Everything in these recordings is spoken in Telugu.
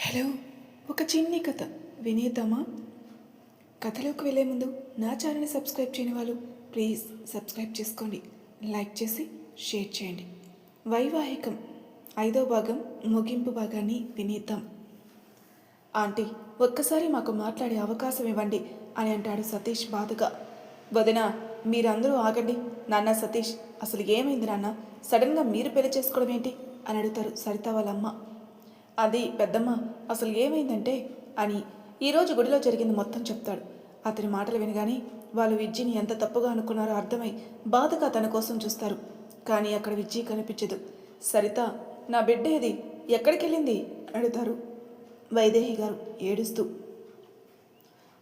హలో, ఒక చిన్ని కథ వినేద్దామా? కథలోకి వెళ్ళే ముందు నా ఛానల్ని సబ్స్క్రైబ్ చేయని వాళ్ళు ప్లీజ్ సబ్స్క్రైబ్ చేసుకోండి, లైక్ చేసి షేర్ చేయండి. వైవాహికం 5వ భాగం ముగింపు భాగాన్ని వినేద్దాం. ఆంటీ, ఒక్కసారి మాకు మాట్లాడే అవకాశం ఇవ్వండి అని అంటాడు సతీష్ బాధగా. వదినా, మీరందరూ ఆగండి. నాన్న సతీష్, అసలు ఏమైంది నాన్న? సడన్గా మీరు పెళ్లి చేసుకోవడం ఏంటి అని అడుగుతారు సరిత వాళ్ళమ్మ. అది పెద్దమ్మ, అసలు ఏమైందంటే అని ఈరోజు గుడిలో జరిగింది మొత్తం చెప్తాడు. అతని మాటలు వినగానే వాళ్ళు విజ్జిని ఎంత తప్పుగా అనుకున్నారో అర్థమై బాధగా తన కోసం చూస్తారు. కానీ అక్కడ విజ్జి కనిపించదు. సరిత, నా బిడ్డ ఏది? ఎక్కడికి వెళ్ళింది అడుగుతారు వైదేహి గారు ఏడుస్తూ.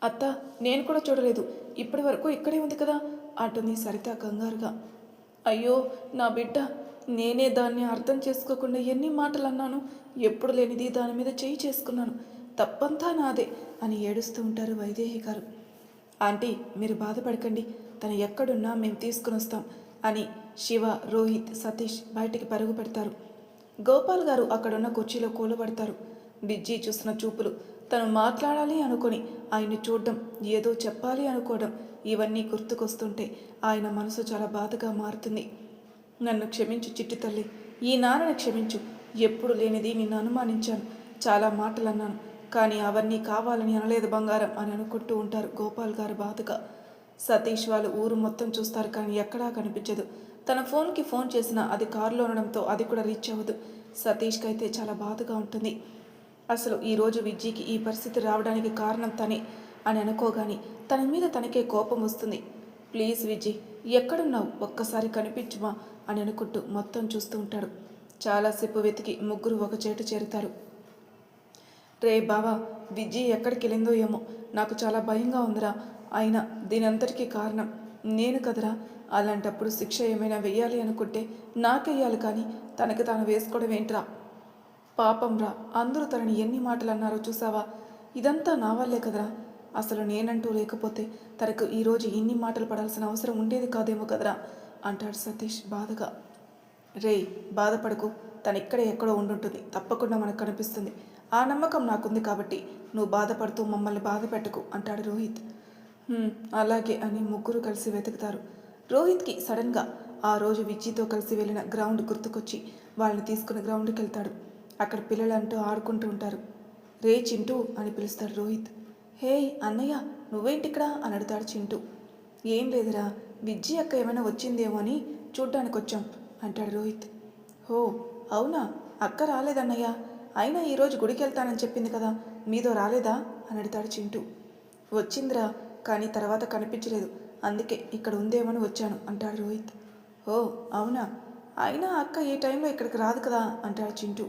అత్త, నేను కూడా చూడలేదు, ఇప్పటి వరకు ఇక్కడే ఉంది కదా అంటుంది సరిత కంగారుగా. అయ్యో నా బిడ్డ, నేనే దాన్ని అర్థం చేసుకోకుండా ఎన్ని మాటలు అన్నాను. ఎప్పుడు లేనిది దాని మీద చేయి చేసుకున్నాను. తప్పంతా నాదే అని ఏడుస్తూ ఉంటారు వైదేహి గారు. ఆంటీ, మీరు బాధపడకండి, తను ఎక్కడున్నా మేము తీసుకుని వస్తాం అని శివ, రోహిత్, సతీష్ బయటికి పరుగు పెడతారు. గోపాల్ గారు అక్కడున్న కుర్చీలో కూలబడతారు. బిజ్జీ చూసిన చూపులు, తను మాట్లాడాలి అనుకొని ఆయన్ని చూడడం, ఏదో చెప్పాలి అనుకోవడం, ఇవన్నీ గుర్తుకొస్తుంటే ఆయన మనసు చాలా బాధగా మారుతుంది. నన్ను క్షమించు చిట్టి తల్లి, ఈ నాన్నని క్షమించు. ఎప్పుడు లేనిది నిన్ను అనుమానించాను, చాలా మాటలు అన్నాను, కానీ అవన్నీ కావాలని అనలేదు బంగారం అని అనుకుంటూ ఉంటారు గోపాల్ గారు బాధగా. సతీష్ వాళ్ళు ఊరు మొత్తం చూస్తారు, కానీ ఎక్కడా కనిపించదు. తన ఫోన్కి ఫోన్ చేసినా అది కారులో ఉండడంతో అది కూడా రీచ్ అవ్వదు. సతీష్కి అయితే చాలా బాధగా ఉంటుంది. అసలు ఈరోజు విజ్జీకి ఈ పరిస్థితి రావడానికి కారణం తనే అని అనుకోగాని తన మీద తనకే కోపం వస్తుంది. ప్లీజ్ విజ్జీ, ఎక్కడున్నావు? ఒక్కసారి కనిపించుమా అని అనుకుంటూ మొత్తం చూస్తూ ఉంటాడు. చాలాసేపు వెతికి ముగ్గురు ఒక చేటు చేరుతారు. రే బావా, విజ్జి ఎక్కడికి వెళ్ళిందో ఏమో, నాకు చాలా భయంగా ఉందిరా. అయినా దీనంతటికీ కారణం నేను కదరా. అలాంటప్పుడు శిక్ష ఏమైనా వెయ్యాలి అనుకుంటే నాకెయ్యాలి, కానీ తనకి తాను వేసుకోవడం ఏంట్రా? పాపం రా, అందరూ తనని ఎన్ని మాటలు అన్నారో చూసావా? ఇదంతా నా వల్లే కదరా. అసలు నేనంటూ లేకపోతే తనకు ఈరోజు ఇన్ని మాటలు పడాల్సిన అవసరం ఉండేది కాదేమో కదరా అంటాడు సతీష్ బాధగా. రే, బాధపడకు, తను ఇక్కడే ఎక్కడో ఉండుంటుంది, తప్పకుండా మనకు కనిపిస్తుంది. ఆ నమ్మకం నాకుంది కాబట్టి నువ్వు బాధపడుతూ మమ్మల్ని బాధ పెట్టకు అంటాడు రోహిత్. అలాగే అని ముగ్గురు కలిసి వెతుకుతారు. రోహిత్కి సడన్గా ఆ రోజు విజ్జితో కలిసి వెళ్ళిన గ్రౌండ్ గుర్తుకొచ్చి వాళ్ళని తీసుకుని గ్రౌండ్కి వెళ్తాడు. అక్కడ పిల్లలంటూ ఆడుకుంటూ ఉంటారు. రే చింటూ అని పిలుస్తాడు రోహిత్. హే అన్నయ్య, నువ్వేంటి ఇక్కడ అని అడుగుతాడు చింటూ. ఏం లేదురా, విజ్జి అక్క ఏమైనా వచ్చిందేమో అని చూడ్డానికి వచ్చాం అంటాడు రోహిత్. హో అవునా, అక్క రాలేదన్నయ్య. అయినా ఈరోజు గుడికి వెళ్తానని చెప్పింది కదా, మీదో రాలేదా అని అడుగుతాడు చింటూ. వచ్చిందిరా, కానీ తర్వాత కనిపించలేదు, అందుకే ఇక్కడ ఉందేమని వచ్చాను అంటాడు రోహిత్. ఓ అవునా, అయినా అక్క ఈ టైంలో ఇక్కడికి రాదు కదా అంటాడు చింటూ.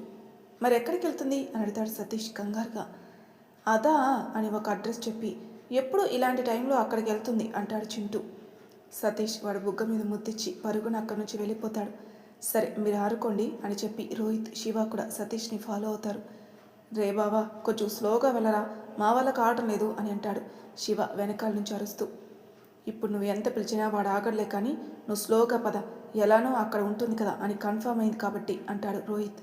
మరి ఎక్కడికి వెళ్తుంది అని అడుగుతాడు సతీష్ కంగారుగా. అదా అని ఒక అడ్రస్ చెప్పి ఎప్పుడు ఇలాంటి టైంలో అక్కడికి వెళ్తుంది అంటాడు చింటూ. సతీష్ వాడు బుగ్గ మీద ముద్దిచ్చి పరుగున అక్కడి నుంచి వెళ్ళిపోతాడు. సరే మీరు ఆరుకోండి అని చెప్పి రోహిత్, శివ కూడా సతీష్ని ఫాలో అవుతారు. రే బావా, కొంచెం స్లోగా వెళ్ళరా, మా వల్ల కావటం లేదు అని అంటాడు శివ వెనకాల నుంచి అరుస్తూ. ఇప్పుడు నువ్వు ఎంత పిలిచినా వాడు ఆగడలే, కానీ నువ్వు స్లోగా పద, ఎలానో అక్కడ ఉంటుంది కదా అని కన్ఫర్మ్ అయింది కాబట్టి అంటాడు రోహిత్.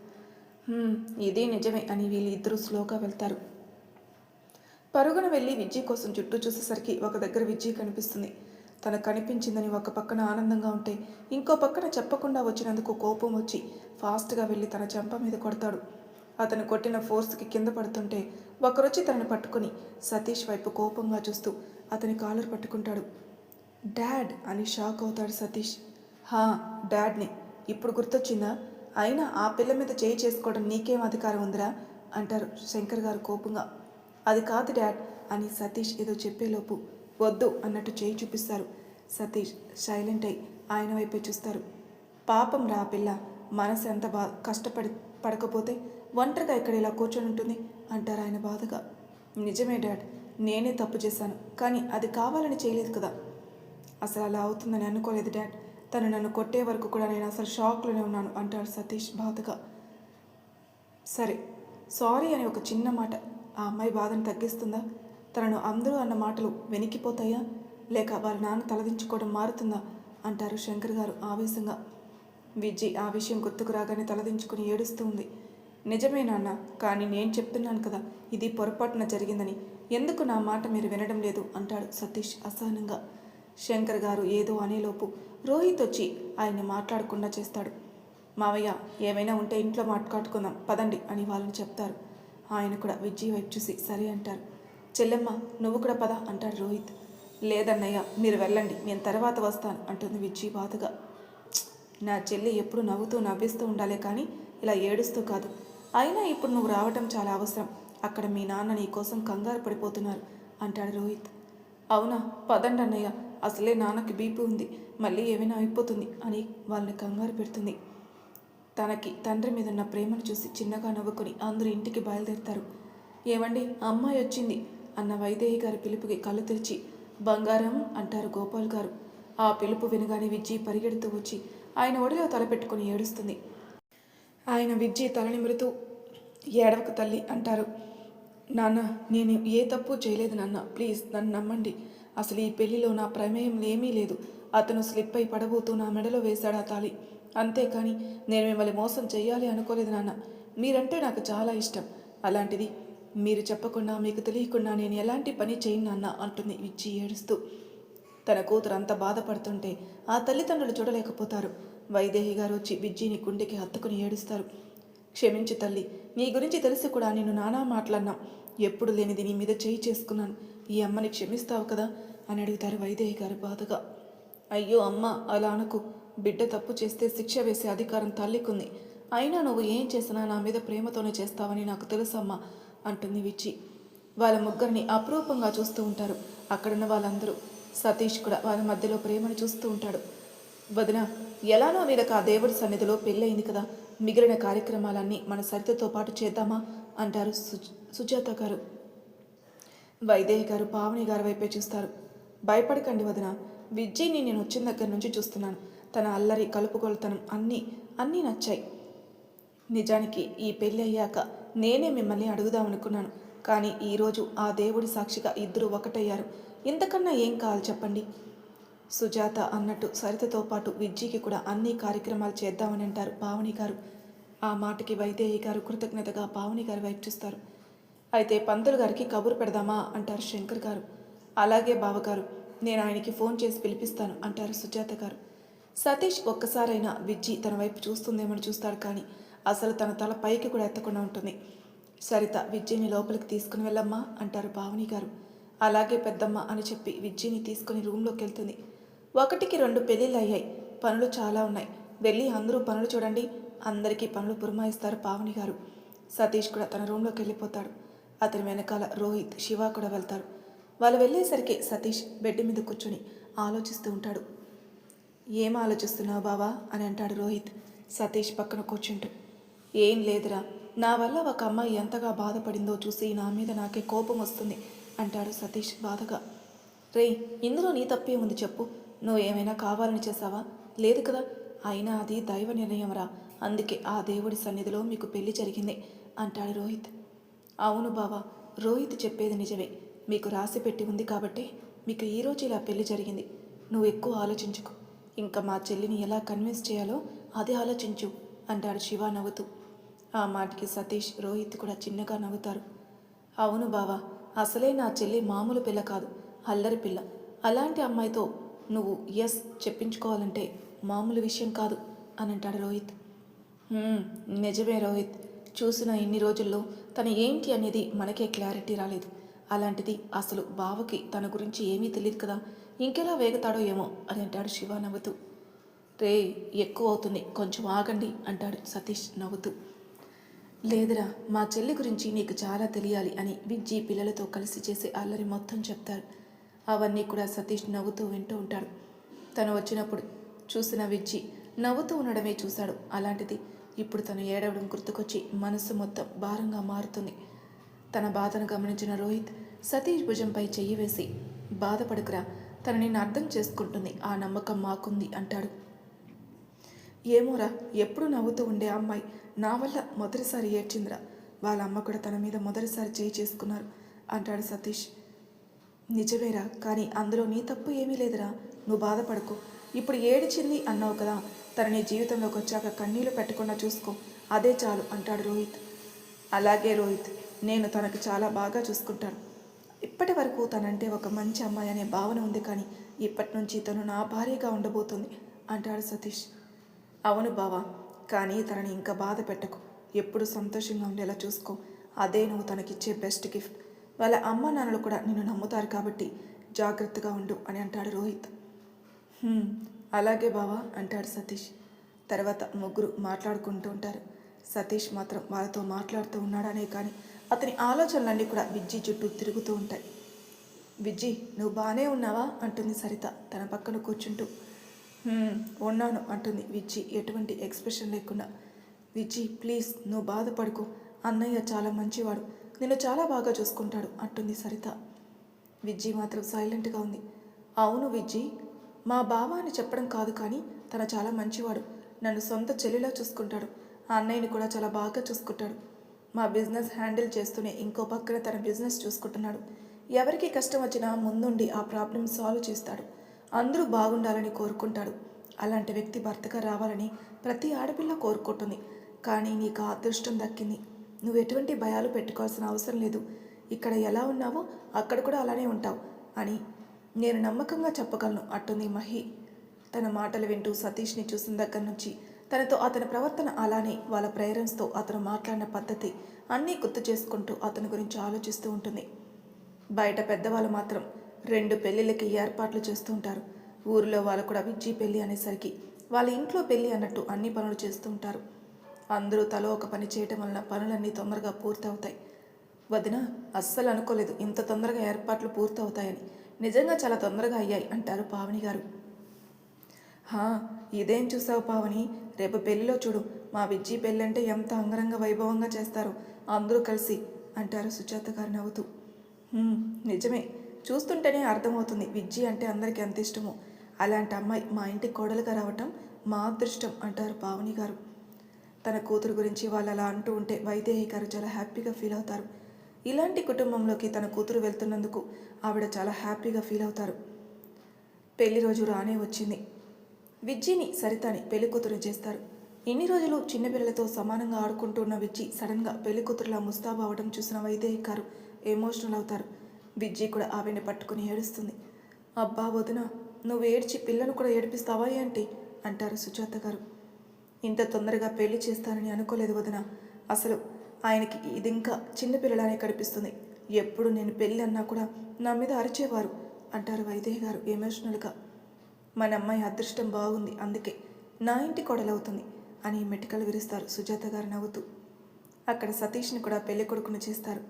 ఇదే నిజమే అని వీళ్ళిద్దరూ స్లోగా వెళ్తారు. పరుగున వెళ్ళి విజ్జి కోసం చుట్టూ చూసేసరికి ఒక దగ్గర విజ్జి కనిపిస్తుంది. తనకు కనిపించిందని ఒక పక్కన ఆనందంగా ఉంటే ఇంకో పక్కన చెప్పకుండా వచ్చినందుకు కోపం వచ్చి ఫాస్ట్గా వెళ్ళి తన చెంప మీద కొడతాడు. అతను కొట్టిన ఫోర్స్కి కింద పడుతుంటే ఒకరొచ్చి తనని పట్టుకుని సతీష్ వైపు కోపంగా చూస్తూ అతని కాలర్ పట్టుకుంటాడు. డాడ్ అని షాక్ అవుతాడు సతీష్. డాడ్ని ఇప్పుడు గుర్తొచ్చిందా? అయినా ఆ పిల్ల మీద చేయి చేసుకోవడం నీకేం అధికారం ఉందిరా అంటారు శంకర్ గారు కోపంగా. అది కాదు డాడ్ అని సతీష్ ఏదో చెప్పేలోపు వద్దు అన్నట్టు చేయి చూపిస్తారు. సతీష్ సైలెంట్ అయి ఆయన వైపే చూస్తారు. పాపం రా పిల్ల, మనసు ఎంత పడకపోతే ఒంటరిగా ఇక్కడ ఇలా కూర్చొని ఉంటుంది అంటారు ఆయన బాధగా. నిజమే డాడ్, నేనే తప్పు చేశాను, కానీ అది కావాలని చేయలేదు కదా. అసలు అలా అవుతుందని అనుకోలేదు డాడ్. తను నన్ను కొట్టే వరకు కూడా నేను అసలు షాక్లోనే ఉన్నాను అంటాడు సతీష్ బాధగా. సరే సారీ అని ఒక చిన్న మాట ఆ అమ్మాయి బాధను తగ్గిస్తుందా? తనను అందరూ అన్న మాటలు వెనికిపోతాయా, లేక వాళ్ళ నాన్న తలదించుకోవడం మారుతుందా అంటారు శంకర్ గారు ఆవేశంగా. విజ్జి ఆ విషయం గుర్తుకు రాగానే తలదించుకుని ఏడుస్తూ ఉంది. నిజమే నాన్న, కానీ నేను చెప్తున్నాను కదా ఇది పొరపాటున జరిగిందని. ఎందుకు నా మాట మీరు వినడం లేదు అంటాడు సతీష్ అసహనంగా. శంకర్ గారు ఏదో అనేలోపు రోహిత్ వచ్చి ఆయన్ని మాట్లాడకుండా చేస్తాడు. మావయ్య, ఏమైనా ఉంటే ఇంట్లో మాట్లాడుకుందాం పదండి అని వాళ్ళని చెప్తారు. ఆయన కూడా విజ్జి వైపు చూసి సరే అంటారు. చెల్లెమ్మ, నువ్వు కూడా పద అంటాడు రోహిత్. లేదన్నయ్య, మీరు వెళ్ళండి, నేను తర్వాత వస్తాను అంటుంది విజ్జి బాధగా. నా చెల్లి ఎప్పుడు నవ్వుతూ నవ్విస్తూ ఉండాలే కానీ ఇలా ఏడుస్తూ కాదు. అయినా ఇప్పుడు నువ్వు రావటం చాలా అవసరం. అక్కడ మీ నాన్న నీ కోసం కంగారు పడిపోతున్నారు అంటాడు రోహిత్. అవునా, పదండి అన్నయ్య, అసలే నాన్నకి బీపీ ఉంది, మళ్ళీ ఏమైనా అయిపోతుంది అని వాళ్ళని కంగారు పెడుతుంది. తనకి తండ్రి మీద ఉన్న ప్రేమను చూసి చిన్నగా నవ్వుకొని అందరూ ఇంటికి బయలుదేరుతారు. ఏమండి, అమ్మాయి వచ్చింది అన్న వైదేహి గారి పిలుపుకి కళ్ళు తెరిచి బంగారం అంటారు గోపాల్ గారు. ఆ పిలుపు వినగానే విజ్జి పరిగెడుతూ వచ్చి ఆయన ఒడిలో తలపెట్టుకుని ఏడుస్తుంది. ఆయన విజ్జి తల నిమురుతూ ఏడవకు తల్లి అంటారు. నాన్న, నేను ఏ తప్పు చేయలేదు నాన్న, ప్లీజ్ నన్ను నమ్మండి. అసలు ఈ పెళ్లిలో నా ప్రమేయం ఏమీ లేదు. అతను స్లిప్ అయి పడబోతూ నా మెడలో వేశాడు ఆ తాళి. అంతేకాని నేను మిమ్మల్ని మోసం చెయ్యాలి అనుకోలేదు నాన్న. మీరంటే నాకు చాలా ఇష్టం. అలాంటిది మీరు చెప్పకుండా, మీకు తెలియకుండా నేను ఎలాంటి పని చేయను నాన్న అంటుంది విజ్జి ఏడుస్తూ. తన కూతురు అంత బాధపడుతుంటే ఆ తల్లిదండ్రులు చూడలేకపోతారు. వైదేహి గారు వచ్చి విజ్జిని గుండెకి హత్తుకుని ఏడుస్తారు. క్షమించు తల్లి, నీ గురించి తెలిసి కూడా నేను నానా మాట్లాడినా. ఎప్పుడు లేనిది నీ మీద చేయి చేసుకున్నాను. ఈ అమ్మని క్షమిస్తావు కదా అని అడుగుతారు వైదేహి గారు బాధగా. అయ్యో అమ్మ, అలా అనకు. బిడ్డ తప్పు చేస్తే శిక్ష వేసే అధికారం తల్లికుంది. అయినా నువ్వు ఏం చేసినా నా మీద ప్రేమతోనే చేస్తావని నాకు తెలుసమ్మా అంటుంది విజ్జి. వాళ్ళ ముగ్గురిని అపురూపంగా చూస్తూ ఉంటారు అక్కడున్న వాళ్ళందరూ. సతీష్ కూడా వాళ్ళ మధ్యలో ప్రేమను చూస్తూ ఉంటాడు. వదిన, ఎలానో వీళ్ళకి ఆ దేవుడి సన్నిధిలో పెళ్ళయింది కదా, మిగిలిన కార్యక్రమాలన్నీ మన సరితతో పాటు చేద్దామా అంటారు సుజాత గారు. వైదేహి గారు పావని గారి వైపే చూస్తారు. భయపడకండి వదిన, విజ్జిని నేను వచ్చిన దగ్గర నుంచి చూస్తున్నాను. తన అల్లరి కలుపుకొలతనం అన్నీ నచ్చాయి. నిజానికి ఈ పెళ్ళి అయ్యాక నేనే మిమ్మల్ని అడుగుదామనుకున్నాను. కానీ ఈరోజు ఆ దేవుడి సాక్షిగా ఇద్దరు ఒకటయ్యారు. ఇంతకన్నా ఏం కావాలి చెప్పండి. సుజాత అన్నట్టు సరితతో పాటు విజ్జికి కూడా అన్ని కార్యక్రమాలు చేద్దామని అంటారు పావని గారు. ఆ మాటకి వైదేహి గారు కృతజ్ఞతగా పావని గారి వైపు చూస్తారు. అయితే పంతులు గారికి కబురు పెడదామా అంటారు శంకర్ గారు. అలాగే బావగారు, నేను ఆయనకి ఫోన్ చేసి పిలిపిస్తాను అంటారు సుజాత గారు. సతీష్ ఒక్కసారైనా విజ్జి తన వైపు చూస్తుందేమని చూస్తాడు, కానీ అసలు తన తల పైకి కూడా ఎత్తకుండా ఉంటుంది. సరిత విజ్జిని లోపలికి తీసుకుని వెళ్ళమ్మా అంటారు పావని గారు. అలాగే పెద్దమ్మ అని చెప్పి విజ్జిని తీసుకుని రూమ్లోకి వెళ్తుంది. 1కి 2 పెళ్ళిళ్ళు అయ్యాయి, పనులు చాలా ఉన్నాయి. వెళ్ళి అందరూ పనులు చూడండి. అందరికీ పనులు పురమాయిస్తారు పావని గారు. సతీష్ కూడా తన రూమ్లోకి వెళ్ళిపోతాడు. అతని వెనకాల రోహిత్, శివ కూడా వెళ్తారు. వాళ్ళు వెళ్ళేసరికి సతీష్ బెడ్ మీద కూర్చొని ఆలోచిస్తూ ఉంటాడు. ఏం ఆలోచిస్తున్నావు బావా అని అంటాడు రోహిత్ సతీష్ పక్కన కూర్చుంటూ. ఏం లేదురా, నా వల్ల ఒక అమ్మాయి ఎంతగా బాధపడిందో చూసి నా మీద నాకే కోపం వస్తుంది అంటాడు సతీష్ బాధగా. రేయ్, ఇందులో నీ తప్పే ఉంది చెప్పు. నువ్వు ఏమైనా కావాలని చేసావా? లేదు కదా. అయినా అది దైవ నిర్ణయంరా, అందుకే ఆ దేవుడి సన్నిధిలో మీకు పెళ్లి జరిగింది అంటాడు రోహిత్. అవును బావా, రోహిత్ చెప్పేది నిజమే. మీకు రాసి పెట్టి ఉంది కాబట్టి మీకు ఈరోజు ఇలా పెళ్లి జరిగింది. నువ్వు ఎక్కువ ఆలోచించుకో. ఇంకా మా చెల్లిని ఎలా కన్విన్స్ చేయాలో అదే ఆలోచించు అంటాడు శివ నవ్వుతూ. ఆ మాటకి సతీష్, రోహిత్ కూడా చిన్నగా నవ్వుతారు. అవును బావా, అసలే నా చెల్లి మామూలు పిల్ల కాదు, అల్లరి పిల్ల. అలాంటి అమ్మాయితో నువ్వు ఎస్ చెప్పించుకోవాలంటే మామూలు విషయం కాదు అని అంటాడు రోహిత్. నిజమే రోహిత్, చూసిన ఇన్ని రోజుల్లో తను ఏంటి అనేది మనకే క్లారిటీ రాలేదు. అలాంటిది అసలు బావకి తన గురించి ఏమీ తెలియదు కదా, ఇంకెలా వేగుతాడో ఏమో అని అంటాడు శివ నవ్వుతూ. రే, ఎక్కువ అవుతుంది, కొంచెం ఆగండి అంటాడు సతీష్ నవ్వుతూ. లేదురా, మా చెల్లి గురించి నీకు చాలా తెలియాలి అని విజ్జి పిల్లలతో కలిసి చేసే అల్లరి మొత్తం చెప్తారు. అవన్నీ కూడా సతీష్ నవ్వుతూ వింటూ ఉంటాడు. తను వచ్చినప్పుడు చూసిన విజ్జి నవ్వుతూ ఉండడమే చూశాడు. అలాంటిది ఇప్పుడు తను ఏడవడం గుర్తుకొచ్చి మనసు మొత్తం భారంగా మారుతుంది. తన బాధను గమనించిన రోహిత్ సతీష్ భుజంపై చెయ్యి వేసి, బాధపడుకురా, తను నిన్ను అర్థం చేసుకుంటుంది, ఆ నమ్మకం మాకుంది అంటాడు. ఏమోరా, ఎప్పుడు నవ్వుతూ ఉండే అమ్మాయి నా వల్ల మొదటిసారి ఏడ్చిందిరా. వాళ్ళ అమ్మ కూడా తన మీద మొదటిసారి చేయి చేసుకున్నారు అంటాడు సతీష్. నిజమేరా, కానీ అందులో నీ తప్పు ఏమీ లేదురా, నువ్వు బాధపడకు. ఇప్పుడు ఏడిచింది అన్నావు కదా, తన నీ జీవితంలోకి వచ్చాక కన్నీళ్లు పెట్టకుండా చూసుకో, అదే చాలు అంటాడు రోహిత్. అలాగే రోహిత్, నేను తనకు చాలా బాగా చూసుకుంటాను. ఇప్పటి వరకు తనంటే ఒక మంచి అమ్మాయి అనే భావన ఉంది, కానీ ఇప్పటి నుంచి తను నా భార్యగా ఉండబోతుంది అంటాడు సతీష్. అవును బావా, కానీ తనని ఇంకా బాధ పెట్టకు. ఎప్పుడు సంతోషంగా ఉండేలా చూసుకో. అదే నువ్వు తనకిచ్చే బెస్ట్ గిఫ్ట్. వాళ్ళ అమ్మ నాన్నలు కూడా నిన్ను నమ్ముతారు కాబట్టి జాగ్రత్తగా ఉండు అని అంటాడు రోహిత్. అలాగే బావా అంటాడు సతీష్. తర్వాత ముగ్గురు మాట్లాడుకుంటూ ఉంటారు. సతీష్ మాత్రం వాళ్ళతో మాట్లాడుతూ ఉన్నాడనే కానీ అతని ఆలోచనలన్నీ కూడా విజ్జి చుట్టూ తిరుగుతూ ఉంటాయి. విజ్జి, నువ్వు బాగానే ఉన్నావా అంటుంది సరిత తన పక్కన కూర్చుంటూ. ఉన్నాను అంటుంది విజ్జి ఎటువంటి ఎక్స్ప్రెషన్ లేకుండా. విజ్జి, ప్లీజ్ నువ్వు బాధపడుకో. అన్నయ్య చాలా మంచివాడు, నిన్ను చాలా బాగా చూసుకుంటాడు అంటుంది సరిత. విజ్జి మాత్రం సైలెంట్గా ఉంది. అవును విజ్జి, మా బావ అని చెప్పడం కాదు, కానీ తను చాలా మంచివాడు. నన్ను సొంత చెల్లిలా చూసుకుంటాడు. ఆ అన్నయ్యని కూడా చాలా బాగా చూసుకుంటాడు. మా బిజినెస్ హ్యాండిల్ చేస్తూనే ఇంకో పక్కన తన బిజినెస్ చూసుకుంటున్నాడు. ఎవరికి కష్టం వచ్చినా ముందుండి ఆ ప్రాబ్లం సాల్వ్ చేస్తాడు. అందరూ బాగుండాలని కోరుకుంటాడు. అలాంటి వ్యక్తి భర్తగా రావాలని ప్రతి ఆడపిల్ల కోరుకుంటుంది. కానీ నీకు ఆ అదృష్టం దక్కింది. నువ్వు ఎటువంటి భయాలు పెట్టుకోవాల్సిన అవసరం లేదు. ఇక్కడ ఎలా ఉన్నావో అక్కడ కూడా అలానే ఉంటావు అని నేను నమ్మకంగా చెప్పగలను అంటుంది మహి. తన మాటలు వింటూ సతీష్ని చూసిన దగ్గర నుంచి తనతో అతని ప్రవర్తన అలానే వాళ్ళ పేరెంట్స్తో అతను మాట్లాడిన పద్ధతి అన్నీ గుర్తు చేసుకుంటూ అతని గురించి ఆలోచిస్తూ ఉంటుంది. బయట పెద్దవాళ్ళు మాత్రం 2 పెళ్ళిళ్ళకి ఏర్పాట్లు చేస్తూ ఉంటారు. ఊరిలో వాళ్ళు కూడా విజ్జి పెళ్ళి అనేసరికి వాళ్ళ ఇంట్లో పెళ్ళి అన్నట్టు అన్ని పనులు చేస్తూ ఉంటారు. అందరూ తలో ఒక పని చేయటం వలన పనులన్నీ తొందరగా పూర్తవుతాయి. వదిన, అస్సలు అనుకోలేదు ఇంత తొందరగా ఏర్పాట్లు పూర్తవుతాయని. నిజంగా చాలా తొందరగా అయ్యాయి అంటారు పావని గారు. ఇదేం చూసావు పావని, రేపు పెళ్ళిలో చూడు మా విజ్జి పెళ్ళంటే ఎంత అంగరంగ వైభవంగా చేస్తారో అందరూ కలిసి అంటారు సుజాత గారు నవ్వుతూ. నిజమే, చూస్తుంటేనే అర్థమవుతుంది విజ్జి అంటే అందరికీ ఎంత ఇష్టమో. అలాంటి అమ్మాయి మా ఇంటికి కోడలుగా రావటం మా అదృష్టం అంటారు పావని గారు. తన కూతురు గురించి వాళ్ళు అలా అంటూ ఉంటే వైదేహి గారు చాలా హ్యాపీగా ఫీల్ అవుతారు. ఇలాంటి కుటుంబంలోకి తన కూతురు వెళ్తున్నందుకు ఆవిడ చాలా హ్యాపీగా ఫీల్ అవుతారు. పెళ్లి రోజు రానే వచ్చింది. విజ్జిని సరితని పెళ్లి కూతురు చేస్తారు. ఇన్ని రోజులు చిన్నపిల్లలతో సమానంగా ఆడుకుంటున్న విజ్జి సడన్గా పెళ్లి కూతురులా ముస్తాబు అవడం చూసిన వైదేహి గారు ఎమోషనల్ అవుతారు. విజ్జి కూడా ఆవిడని పట్టుకుని ఏడుస్తుంది. అబ్బా వదిన, నువ్వు ఏడ్చి పిల్లను కూడా ఏడిపిస్తావా ఏంటి అంటారు సుజాత గారు. ఇంత తొందరగా పెళ్లి చేస్తానని అనుకోలేదు వదిన. అసలు ఆయనకి ఇది ఇంకా చిన్నపిల్లలానే కనిపిస్తుంది. ఎప్పుడు నేను పెళ్ళి అన్నా కూడా నా మీద అరిచేవారు అంటారు వైదేహి గారు ఎమోషనల్గా. మన అమ్మాయి అదృష్టం బాగుంది, అందుకే నా ఇంటి కోడలవుతుంది అని మెటికలు విరుస్తారు సుజాత గారు నవ్వుతూ. అక్కడ సతీష్ని కూడా పెళ్లి కొడుకును చేస్తారు.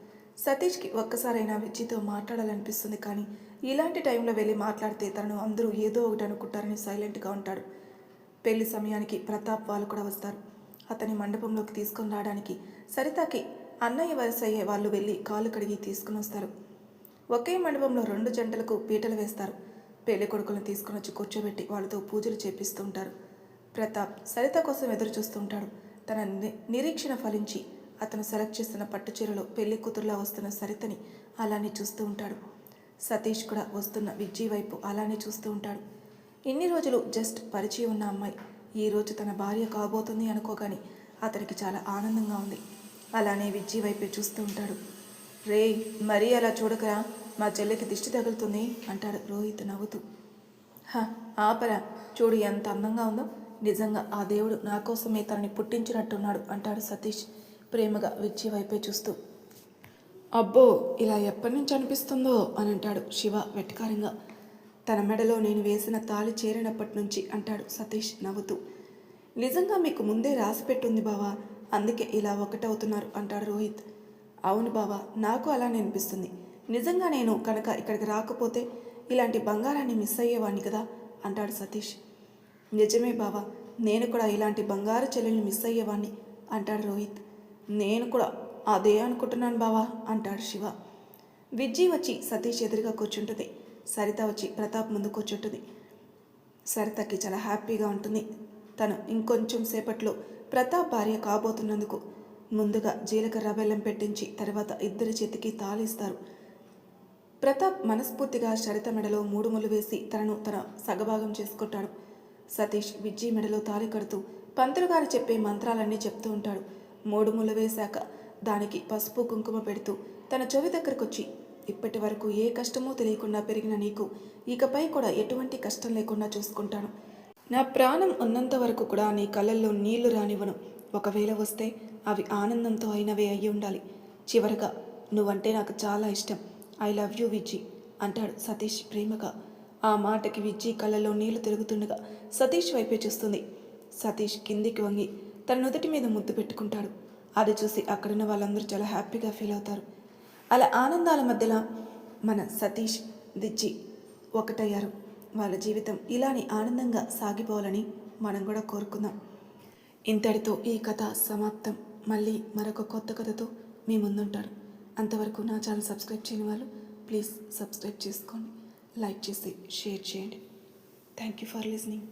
సతీష్కి ఒక్కసారైనా విజ్జితో మాట్లాడాలనిపిస్తుంది, కానీ ఇలాంటి టైంలో వెళ్ళి మాట్లాడితే తనను అందరూ ఏదో ఒకటి అనుకుంటారని సైలెంట్గా ఉంటాడు. పెళ్లి సమయానికి ప్రతాప్ వాళ్ళు కూడా వస్తారు. అతని మండపంలోకి తీసుకొని రావడానికి సరితకి అన్నయ్య వరుస అయ్యే వాళ్ళు వెళ్ళి కాళ్ళు కడిగి తీసుకుని వస్తారు. ఒకే మండపంలో 2 జంటలకు పీటలు వేస్తారు. పెళ్లి కొడుకులను తీసుకుని వచ్చి కూర్చోబెట్టి వాళ్ళతో పూజలు చేపిస్తూ ఉంటారు. ప్రతాప్ సరిత కోసం ఎదురు చూస్తూ ఉంటాడు. తన నిరీక్షణ ఫలించి అతను సెలెక్ట్ చేస్తున్న పట్టు చీరలో పెళ్లి కూతురులా వస్తున్న సరితని అలానే చూస్తూ ఉంటాడు. సతీష్ కూడా వస్తున్న విజ్జి వైపు అలానే చూస్తూ ఉంటాడు. ఇన్ని రోజులు జస్ట్ పరిచయం ఉన్న అమ్మాయి ఈరోజు తన భార్య కాబోతుంది అనుకోగాని అతనికి చాలా ఆనందంగా ఉంది. అలానే విజ్జి వైపే చూస్తూ ఉంటాడు. రే, మరీ అలా చూడకరా, మా చెల్లికి దిష్టి తగులుతుంది అంటాడు రోహిత్ నవ్వుతూ. ఆపరా, చూడు ఎంత అందంగా ఉందో. నిజంగా ఆ దేవుడు నా కోసమే తనని పుట్టించినట్టున్నాడు అంటాడు సతీష్ ప్రేమగా విజ్జి వైపే చూస్తూ. అబ్బో, ఇలా ఎప్పటి నుంచి అనిపిస్తుందో అని అంటాడు శివ వెటకారంగా. తన మెడలో నేను వేసిన తాళి చేరినప్పటి నుంచి అంటాడు సతీష్ నవ్వుతూ. నిజంగా మీకు ముందే రాసిపెట్టుంది బావా, అందుకే ఇలా ఒకటవుతున్నారు అంటాడు రోహిత్. అవును బావా, నాకు అలానే అనిపిస్తుంది. నిజంగా నేను కనుక ఇక్కడికి రాకపోతే ఇలాంటి బంగారాన్ని మిస్ అయ్యేవాడిని కదా అంటాడు సతీష్. నిజమే బావా, నేను కూడా ఇలాంటి బంగారు చెల్లెల్ని మిస్ అయ్యేవాడిని అంటాడు రోహిత్. నేను కూడా అదే అనుకుంటున్నాను బావా అంటాడు శివ. విజ్జి వచ్చి సతీష్ ఎదురుగా కూర్చుంటుంది. సరిత వచ్చి ప్రతాప్ ముందు కూర్చుంటుంది. సరితకి చాలా హ్యాపీగా ఉంటుంది. తను ఇంకొంచెం సేపట్లో ప్రతాప్ భార్య కాబోతున్నందుకు ముందుగా జీలకర్ర బెల్లం పెట్టించి తర్వాత ఇద్దరి చేతికి తాళిస్తారు. ప్రతాప్ మనస్ఫూర్తిగా సరిత మెడలో 3 ముళ్ళు వేసి తనను తన సగభాగం చేసుకుంటాడు. సతీష్ విజ్జి మెడలో తాళి కడుతూ పంతులు గారు చెప్పే మంత్రాలన్నీ చెప్తూ ఉంటాడు. 3 ముళ్ళు వేశాక దానికి పసుపు కుంకుమ పెడుతూ తన చెవి దగ్గరకొచ్చి, ఇప్పటి వరకు ఏ కష్టమూ తెలియకుండా పెరిగిన నీకు ఇకపై కూడా ఎటువంటి కష్టం లేకుండా చూసుకుంటాను. నా ప్రాణం ఉన్నంత వరకు కూడా నీ కళ్ళల్లో నీళ్లు రానివ్వను. ఒకవేళ వస్తే అవి ఆనందంతో అయినవే అయ్యి ఉండాలి. చివరగా నువ్వంటే నాకు చాలా ఇష్టం. ఐ లవ్ యూ విజ్జి అంటాడు సతీష్ ప్రేమగా. ఆ మాటకి విజ్జి కళ్ళలో నీళ్లు తిరుగుతుండగా సతీష్ వైపే చూస్తుంది. సతీష్ కిందికి వంగి తన నుదుటి మీద ముద్దు పెట్టుకుంటాడు. అది చూసి అక్కడున్న వాళ్ళందరూ చాలా హ్యాపీగా ఫీల్ అవుతారు. అలా ఆనందాల మధ్యలో మన సతీష్ విజ్జి ఒకటయ్యారు. వాళ్ళ జీవితం ఇలానే ఆనందంగా సాగిపోవాలని మనం కూడా కోరుకుందాం. ఇంతటితో ఈ కథ సమాప్తం. మళ్ళీ మరొక కొత్త కథతో మీ ముందుంటారు. అంతవరకు నా ఛానల్ సబ్స్క్రైబ్ చేయని వాళ్ళు ప్లీజ్ సబ్స్క్రైబ్ చేసుకోండి, లైక్ చేసి షేర్ చేయండి. Thank you for listening.